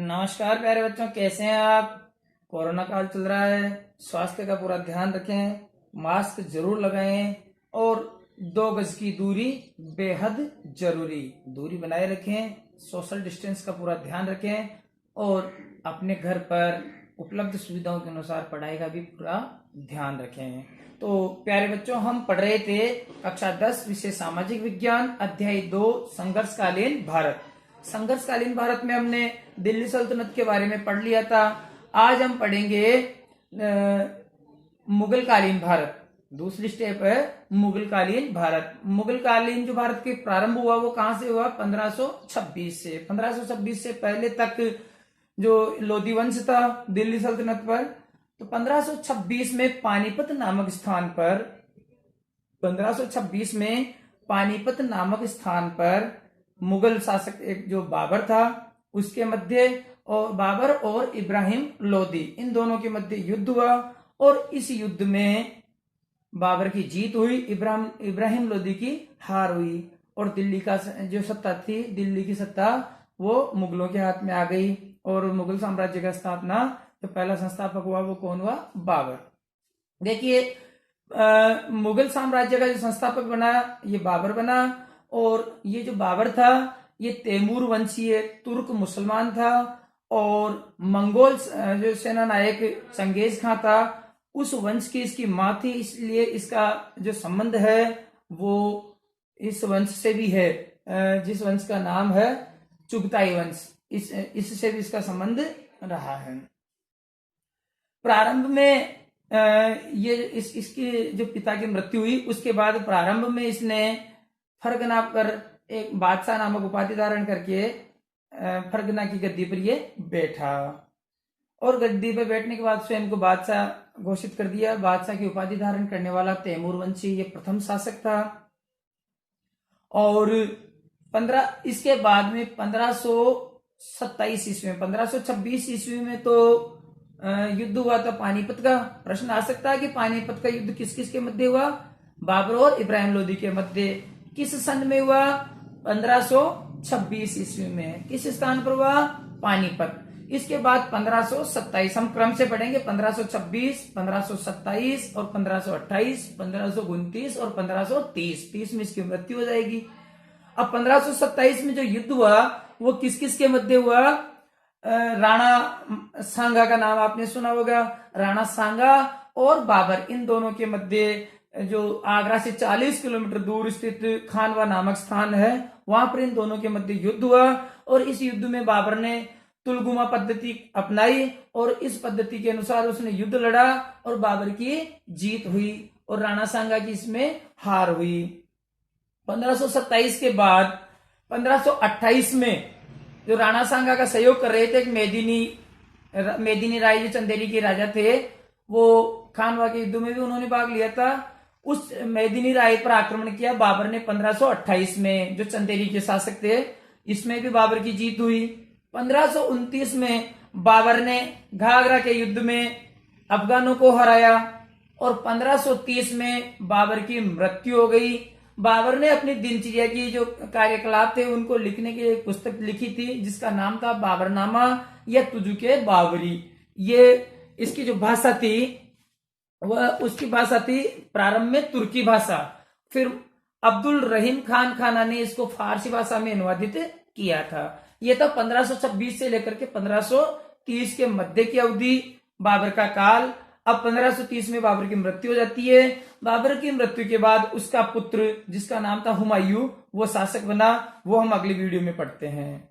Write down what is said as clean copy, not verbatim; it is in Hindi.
नमस्कार प्यारे बच्चों, कैसे हैं आप। कोरोना काल चल रहा है, स्वास्थ्य का पूरा ध्यान रखें, मास्क जरूर लगाएं और 2 गज की दूरी बेहद जरूरी। दूरी बनाए रखें, सोशल डिस्टेंस का पूरा ध्यान रखें और अपने घर पर उपलब्ध सुविधाओं के अनुसार पढ़ाई का भी पूरा ध्यान रखें। तो प्यारे बच्चों, हम पढ़ रहे थे कक्षा 10 विषय सामाजिक विज्ञान, अध्याय 2 संघर्षकालीन भारत। संघर्षकालीन भारत में हमने दिल्ली सल्तनत के बारे में पढ़ लिया था। आज हम पढ़ेंगे मुगलकालीन भारत। दूसरी स्टेप है मुगलकालीन भारत। मुगलकालीन जो भारत के प्रारंभ हुआ वो कहां से हुआ? 1526 से। 1526 से पहले तक जो लोधी वंश था दिल्ली सल्तनत पर, तो 1526 में पानीपत नामक स्थान पर 1526 में पानीपत नामक स्थान पर मुगल शासक एक जो बाबर था उसके मध्य, और बाबर और इब्राहिम लोदी, इन दोनों के मध्य युद्ध हुआ और इस युद्ध में बाबर की जीत हुई, इब्राहिम लोदी की हार हुई और दिल्ली का जो सत्ता थी, दिल्ली की सत्ता वो मुगलों के हाथ में आ गई और मुगल साम्राज्य का स्थापना जो पहला संस्थापक हुआ वो कौन हुआ? बाबर। देखिए, मुगल साम्राज्य का जो संस्थापक बना ये बाबर बना और ये जो बाबर था ये तैमूर वंशीय तुर्क मुसलमान था और मंगोल जो सेना नायक चंगेज खां था उस वंश की इसकी मां थी, इसलिए इसका जो संबंध है वो इस वंश से भी है, जिस वंश का नाम है चुगताई वंश, इससे भी इसका संबंध रहा है। प्रारंभ में ये इसकी जो पिता की मृत्यु हुई उसके बाद प्रारंभ में इसने फरगना पर एक बादशाह नामक उपाधि धारण करके फरगना की गद्दी पर ये बैठा और गद्दी पर बैठने के बाद स्वयं को बादशाह घोषित कर दिया। बादशाह की उपाधि धारण करने वाला तैमूर वंशी ये प्रथम शासक था। और इसके बाद में 1527 ईस्वी में 1526 ईस्वी में तो युद्ध हुआ था पानीपत का। प्रश्न आ सकता है कि पानीपत का युद्ध किस किस के मध्य हुआ? बाबर और इब्राहिम लोदी के मध्य। किस सन में हुआ? 1526 ईस्वी में। किस स्थान पर हुआ? पानीपत। इसके बाद 1527, हम क्रम से पढ़ेंगे, 1526, 1527 और 1528, 1529 और 1530। 30 में इसकी मृत्यु हो जाएगी। अब 1527 में जो युद्ध हुआ वो किस किस के मध्य हुआ? राणा सांगा का नाम आपने सुना होगा। राणा सांगा और बाबर, इन दोनों के मध्य जो आगरा से 40 किलोमीटर दूर स्थित खानवा नामक स्थान है वहां पर इन दोनों के मध्य युद्ध हुआ और इस युद्ध में बाबर ने तुलगुमा पद्धति अपनाई और इस पद्धति के अनुसार उसने युद्ध लड़ा और बाबर की जीत हुई और राणा सांगा की इसमें हार हुई। 1527 के बाद 1528 में जो राणा सांगा का सहयोग कर रहे थे एक मेदिनी राय जो चंदेरी के राजा थे, वो खानवा के युद्ध में भी उन्होंने भाग लिया था। उस मेदिनी राय पर आक्रमण किया बाबर ने 1528 में, जो चंदेरी के शासक थे, इसमें भी बाबर की जीत हुई। 1529 में बाबर ने घाघरा के युद्ध में अफगानों को हराया और 1530 में बाबर की मृत्यु हो गई। बाबर ने अपनी दिनचर्या की जो कार्यकलाप थे उनको लिखने की एक पुस्तक लिखी थी जिसका नाम था बाबरनामा या तुजुके बाबरी। ये इसकी जो भाषा थी वह उसकी भाषा थी प्रारंभ में तुर्की भाषा, फिर अब्दुल रहीम खान खाना ने इसको फारसी भाषा में अनुवादित किया था। यह था 1526 से लेकर के 1530 के मध्य की अवधि बाबर का काल। अब 1530 में बाबर की मृत्यु हो जाती है। बाबर की मृत्यु के बाद उसका पुत्र जिसका नाम था हुमायूं वो शासक बना, वो हम अगली वीडियो में पढ़ते हैं।